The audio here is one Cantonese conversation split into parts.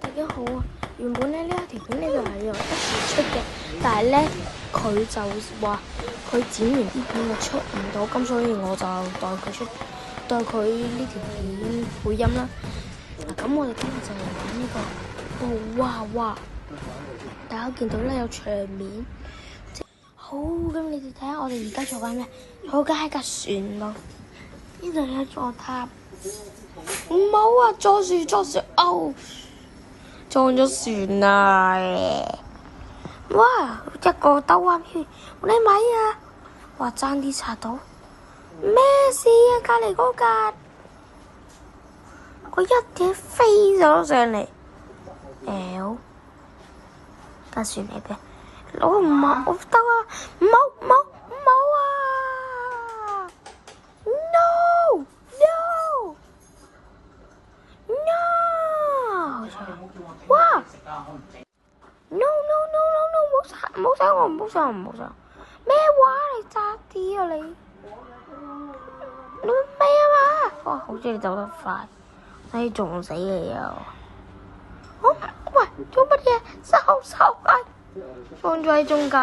大家好啊！原本咧呢一條片咧就係由一時出嘅，但係咧佢就話佢剪完啲片就出唔到，咁所以我就代佢呢條片配音啦。咁我哋今日就嚟玩呢個哇哇！大家見到咧有場面，好，咁你哋睇下我哋而家坐緊咩？坐緊喺架船度，呢度有座塔。唔好啊！坐船哦！撞咗船啊！哇！一個兜彎圈，你咪啊！哇！爭啲擦到咩事啊？隔離嗰架，我一嘢飛咗上嚟，架船嚟嘅，我唔好，我兜啊！唔好啊！No！ 哇 ！No！ 唔好上！咩話？你渣啲啊你咩啊嘛？哇！好似你走得快，你撞死你啊！喂，做乜嘢？收快！撞咗喺中間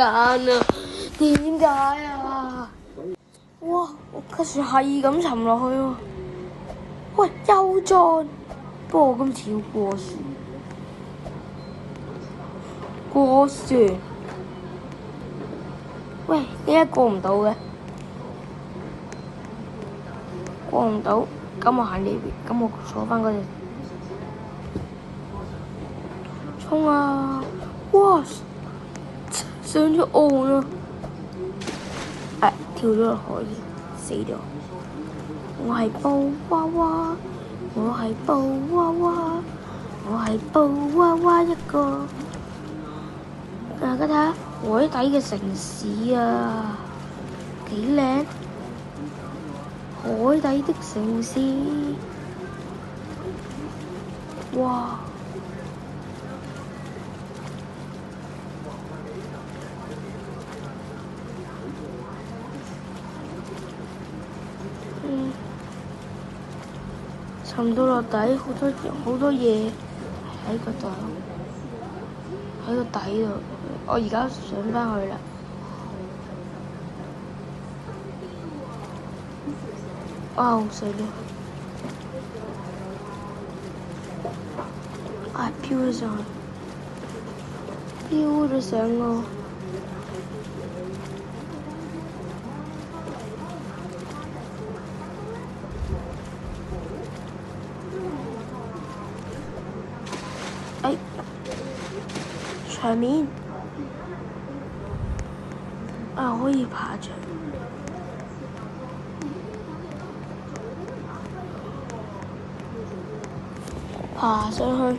啊！點解啊？哇！我架船係咁沉落去喎。喂，又撞！不過我今次要過船。喂，點解過唔到嘅？過唔到，咁我行呢邊，咁我坐返嗰隻。衝啊！哇！上咗岸啦！跳咗落海，死咗。我係布娃娃一個。大家睇下海底嘅城市啊，幾靚！海底的城市，哇！沉到落底，好多嘢喺個度，喺個底度。我而家上返去啦。哇！死咗！飄咗上岸。場面可以爬牆，爬上去。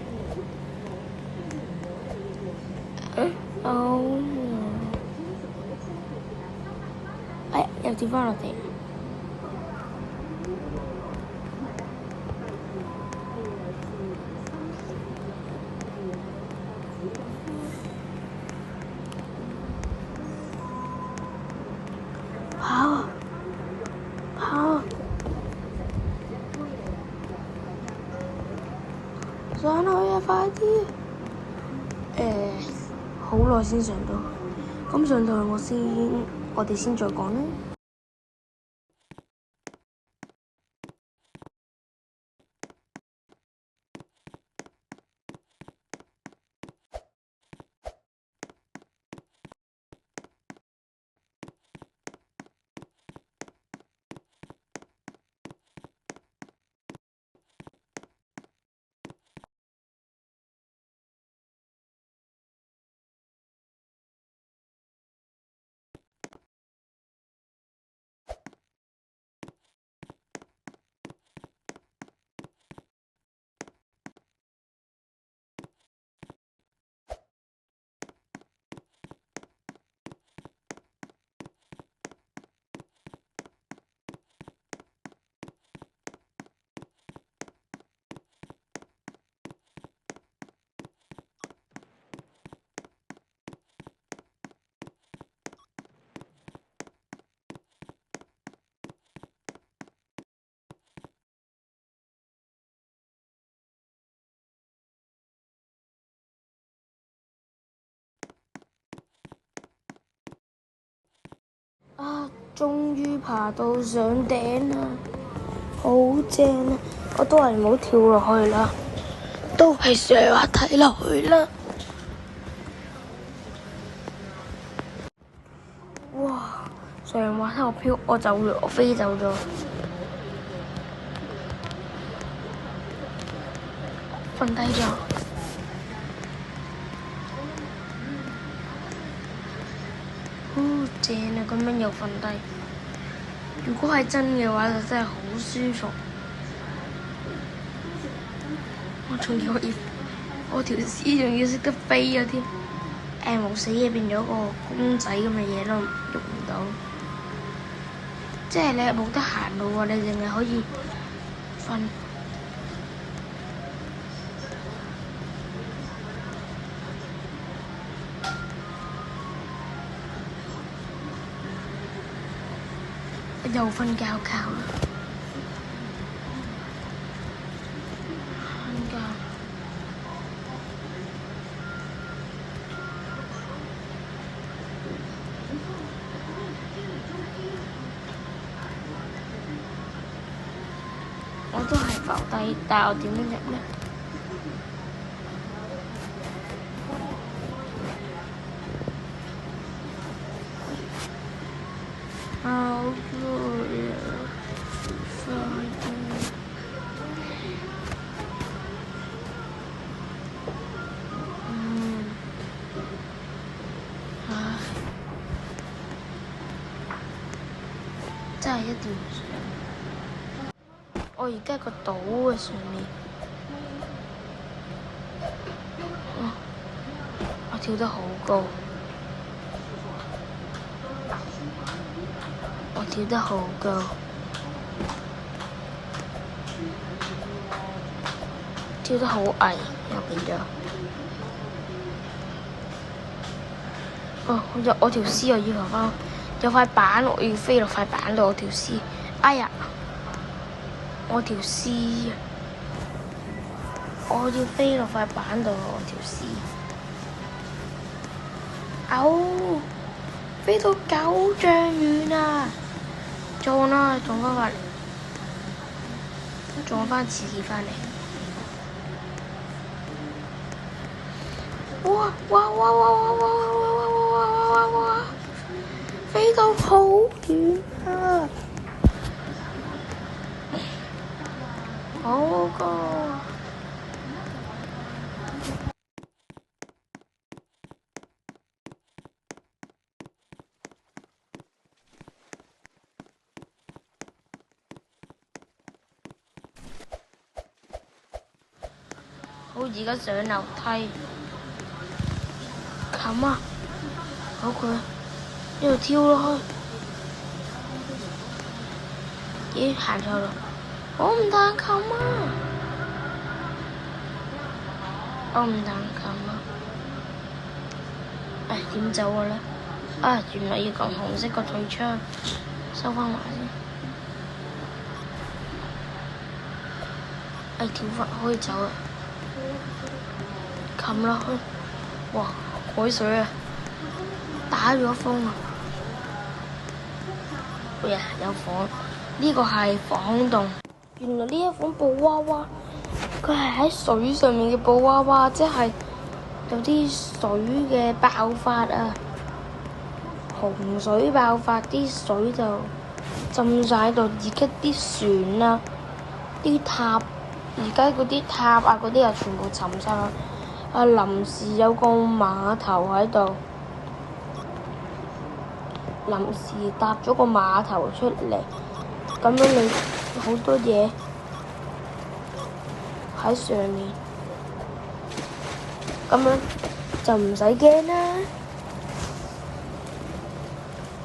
又跌返落地。跑！上去啊！快啲！好耐先上到，咁上到去我哋先再講啦。終於爬到上頂啦，好正啊！我都係唔好跳落去啦，都係上滑梯落去啦。哇！上滑梯我走咗，我飛走咗，瞓低咗。正啊！咁樣又瞓低。如果係真嘅話，就真係好舒服。我仲要我條絲仲要識得飛啊添。冇死嘢，變咗個公仔咁嘅嘢都喐唔到。即係你冇得行路喎，你淨係可以瞓。又瞓覺啦，瞓覺。我都係浮低，但係我點樣入呢？好攰啊！真係一定要上。我而家個島嘅上面，我跳得好高，我跳得好高，跳得好矮又變咗。我條絲又要爬返，有塊板我要飛落塊板度，我條絲，哎呀！我條絲，我要飛落塊板度，我條絲，飛到9丈遠啊！撞啦，撞返嚟，撞返自己返嚟。哇！飛到好遠啊！好高！好，而家上樓梯，冚啊！好攰，呢度跳落去。咦，行錯路，我唔彈琴啊！我唔彈琴啊！點走嘅呢？原來要撳紅色個退窗，收返埋先。跳返可以走啦，冚落去。哇，海水啊！打咗風啊！哎呀，有房，呢個係房洞。原來呢一款布娃娃，佢係喺水上面嘅布娃娃，即係有啲水嘅爆發啊，洪水爆發，啲水就浸晒喺度。而家啲船啊，啲塔，而家嗰啲塔啊嗰啲啊全部沉晒啦。臨時有個碼頭喺度。臨時搭咗個碼頭出嚟，咁樣你好多嘢喺上面，咁樣就唔使驚啦。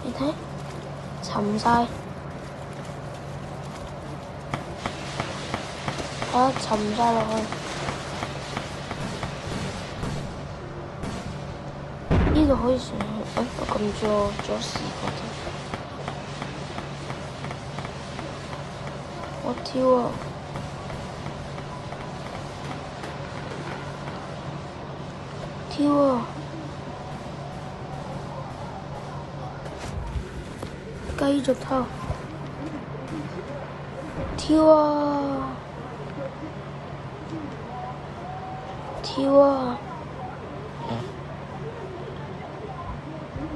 你睇，沉晒，沉晒落去。呢度可以上去，我撳咗試過添。我跳啊！跳啊！繼續跳，跳啊！跳啊！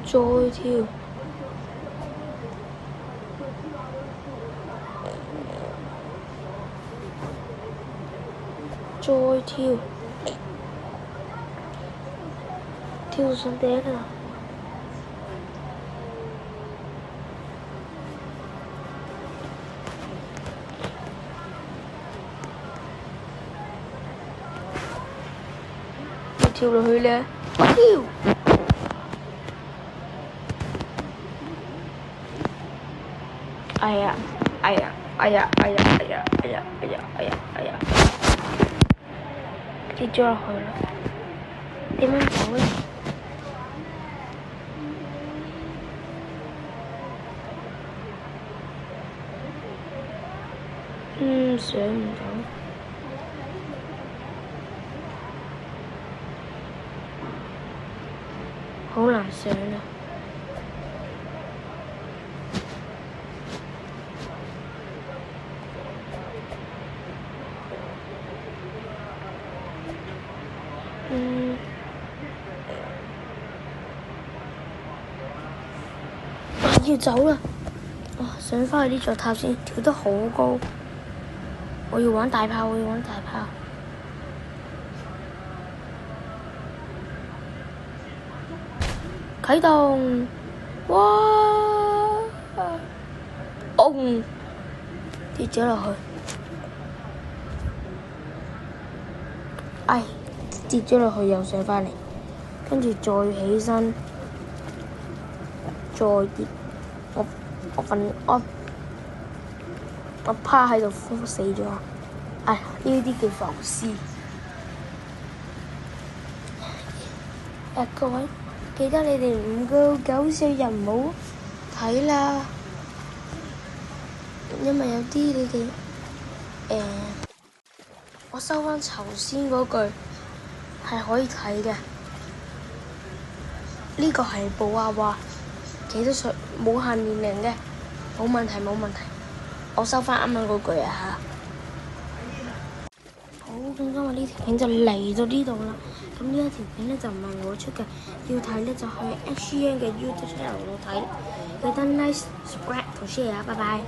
再跳，再跳，跳上頂啦！跳落去咧，跳！哎呀！哎呀！哎呀！哎呀！哎呀！哎呀！哎呀！哎呀！哎呀！跌咗落去啦！點樣走咧？上唔到，好難上啊！要走啦！上返去呢座塔先，跳得好高。我要玩大炮，我要玩大炮。啟動！哇！跌咗落去。跌咗落去又上返嚟，跟住再起身，再跌。我趴喺度死咗。呢啲叫浮屍。各位，記得你哋5個搞笑人唔好睇啦，因為有啲你哋我收返頭先嗰句係可以睇嘅。呢個係布娃娃，幾多歲冇限年齡嘅，冇問題冇問題。我收返啱啱嗰句啊嚇。好，咁今日呢條片就嚟到呢度啦。咁呢一條片咧就唔係我出嘅，要睇咧就去 HN 嘅 YouTube channel 度睇。記得 like、subscribe 同 share 啊，拜拜。